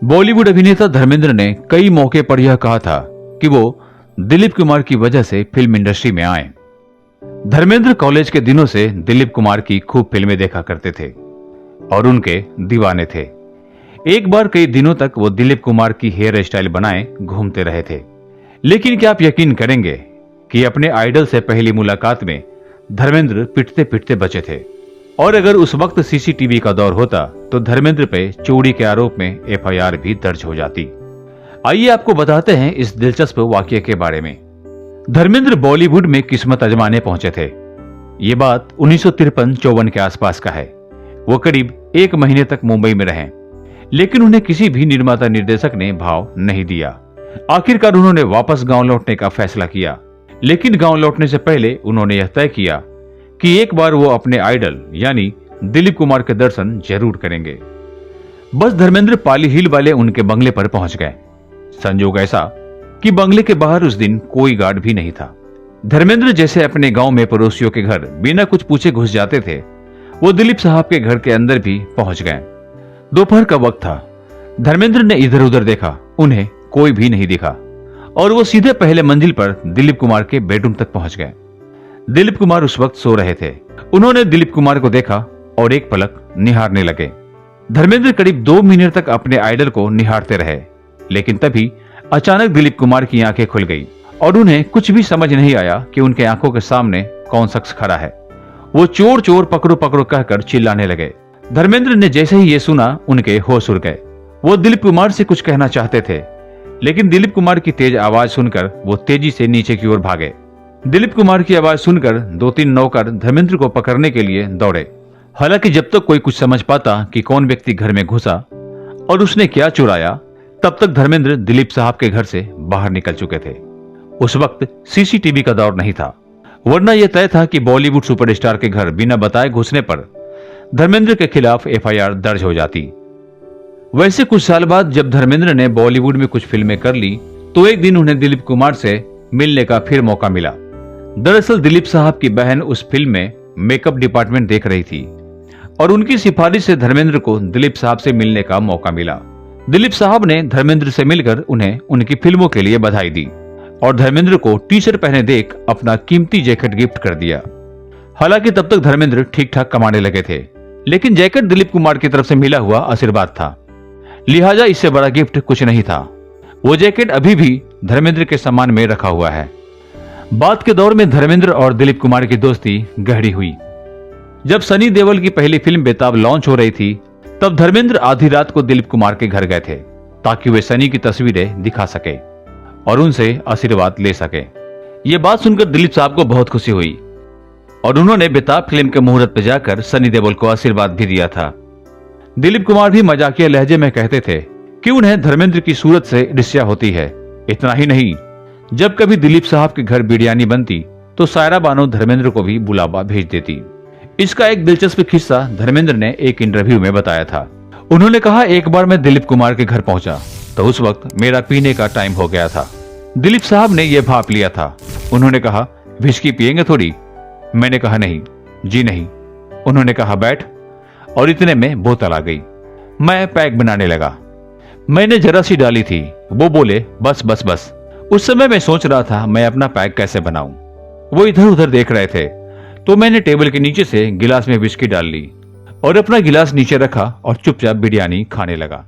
बॉलीवुड अभिनेता धर्मेंद्र ने कई मौके पर यह कहा था कि वो दिलीप कुमार की वजह से फिल्म इंडस्ट्री में आए। धर्मेंद्र कॉलेज के दिनों से दिलीप कुमार की खूब फिल्में देखा करते थे और उनके दीवाने थे। एक बार कई दिनों तक वो दिलीप कुमार की हेयर स्टाइल बनाए घूमते रहे थे। लेकिन क्या आप यकीन करेंगे कि अपने आइडल से पहली मुलाकात में धर्मेंद्र पिटते पिटते बचे थे। और अगर उस वक्त सीसीटीवी का दौर होता तो धर्मेंद्र पे चोरी के आरोप में एफआईआर भी दर्ज हो जाती। आइए आपको बताते हैं इस दिलचस्प वाकये के बारे में। धर्मेंद्र बॉलीवुड में किस्मत आजमाने पहुंचे थे। ये बात 1953-54 के आसपास का है। वो करीब 1 महीने तक मुंबई में रहे, लेकिन उन्हें किसी भी निर्माता निर्देशक ने भाव नहीं दिया। आखिरकार उन्होंने वापस गांव लौटने का फैसला किया, लेकिन गांव लौटने से पहले उन्होंने यह तय किया कि एक बार वो अपने आइडल यानी दिलीप कुमार के दर्शन जरूर करेंगे। बस धर्मेंद्र पाली हिल वाले उनके बंगले पर पहुंच गए। संजोग ऐसा कि बंगले के बाहर उस दिन कोई गार्ड भी नहीं था। धर्मेंद्र जैसे अपने गांव में पड़ोसियों के घर बिना कुछ पूछे घुस जाते थे, वो दिलीप साहब के घर के अंदर भी पहुंच गए। दोपहर का वक्त था। धर्मेंद्र ने इधर उधर देखा, उन्हें कोई भी नहीं दिखा और वो सीधे पहले मंजिल पर दिलीप कुमार के बेडरूम तक पहुंच गए। दिलीप कुमार उस वक्त सो रहे थे। उन्होंने दिलीप कुमार को देखा और एक पलक निहारने लगे। धर्मेंद्र करीब 2 मिनट तक अपने आइडल को निहारते रहे, लेकिन तभी अचानक दिलीप कुमार की आंखें खुल गई और उन्हें कुछ भी समझ नहीं आया कि उनके आंखों के सामने कौन शख्स खड़ा है। वो चोर चोर पकड़ो पकड़ो कहकर चिल्लाने लगे। धर्मेंद्र ने जैसे ही ये सुना, उनके होश उड़ गए। वो दिलीप कुमार से कुछ कहना चाहते थे, लेकिन दिलीप कुमार की तेज आवाज सुनकर वो तेजी से नीचे की ओर भागे। दिलीप कुमार की आवाज सुनकर 2-3 नौकर धर्मेंद्र को पकड़ने के लिए दौड़े। हालांकि जब तक कोई कुछ समझ पाता कि कौन व्यक्ति घर में घुसा और उसने क्या चुराया, तब तक धर्मेंद्र दिलीप साहब के घर से बाहर निकल चुके थे। उस वक्त सीसीटीवी का दौर नहीं था, वरना यह तय था कि बॉलीवुड सुपरस्टार के घर बिना बताए घुसने पर धर्मेंद्र के खिलाफ एफआईआर दर्ज हो जाती। वैसे कुछ साल बाद जब धर्मेंद्र ने बॉलीवुड में कुछ फिल्में कर ली, तो एक दिन उन्हें दिलीप कुमार से मिलने का फिर मौका मिला। दरअसल दिलीप साहब की बहन उस फिल्म में मेकअप डिपार्टमेंट देख रही थी और उनकी सिफारिश से धर्मेंद्र को दिलीप साहब से मिलने का मौका मिला। दिलीप साहब ने धर्मेंद्र से मिलकर उन्हें उनकी फिल्मों के लिए बधाई दी और धर्मेंद्र को टी शर्ट पहने देख अपना कीमती जैकेट गिफ्ट कर दिया। हालांकि तब तक धर्मेंद्र ठीक ठाक कमाने लगे थे, लेकिन जैकेट दिलीप कुमार की तरफ से मिला हुआ आशीर्वाद था, लिहाजा इससे बड़ा गिफ्ट कुछ नहीं था। वो जैकेट अभी भी धर्मेंद्र के सम्मान में रखा हुआ है। बाद के दौर में धर्मेंद्र और दिलीप कुमार की दोस्ती गहरी हुई। जब सनी देओल की पहली फिल्म बेताब लॉन्च हो रही थी, तब धर्मेंद्र आधी रात को दिलीप कुमार के घर गए थे ताकि वे सनी की तस्वीरें दिखा सके और उनसे आशीर्वाद ले सके। ये बात सुनकर दिलीप साहब को बहुत खुशी हुई और उन्होंने बेताब फिल्म के मुहूर्त पर जाकर सनी देओल को आशीर्वाद भी दिया था। दिलीप कुमार भी मजाकिया लहजे में कहते थे कि उन्हें धर्मेंद्र की सूरत से ईर्ष्या होती है। इतना ही नहीं, जब कभी दिलीप साहब के घर बिरयानी बनती तो सायरा बानो धर्मेंद्र को भी बुलावा भेज देती। इसका एक दिलचस्प किस्सा धर्मेंद्र ने एक इंटरव्यू में बताया था। उन्होंने कहा, एक बार मैं दिलीप कुमार के घर पहुंचा तो उस वक्त मेरा पीने का टाइम हो गया था। दिलीप साहब ने यह भाप लिया था। उन्होंने कहा, विस्की पिएंगे थोड़ी? मैंने कहा नहीं जी नहीं। उन्होंने कहा बैठ, और इतने में बोतल आ गई। मैं पैक बनाने लगा। मैंने जरा सी डाली थी, वो बोले बस बस बस। उस समय मैं सोच रहा था मैं अपना पैक कैसे बनाऊं। वो इधर उधर देख रहे थे तो मैंने टेबल के नीचे से गिलास में विस्की डाल ली और अपना गिलास नीचे रखा और चुपचाप बिरयानी खाने लगा।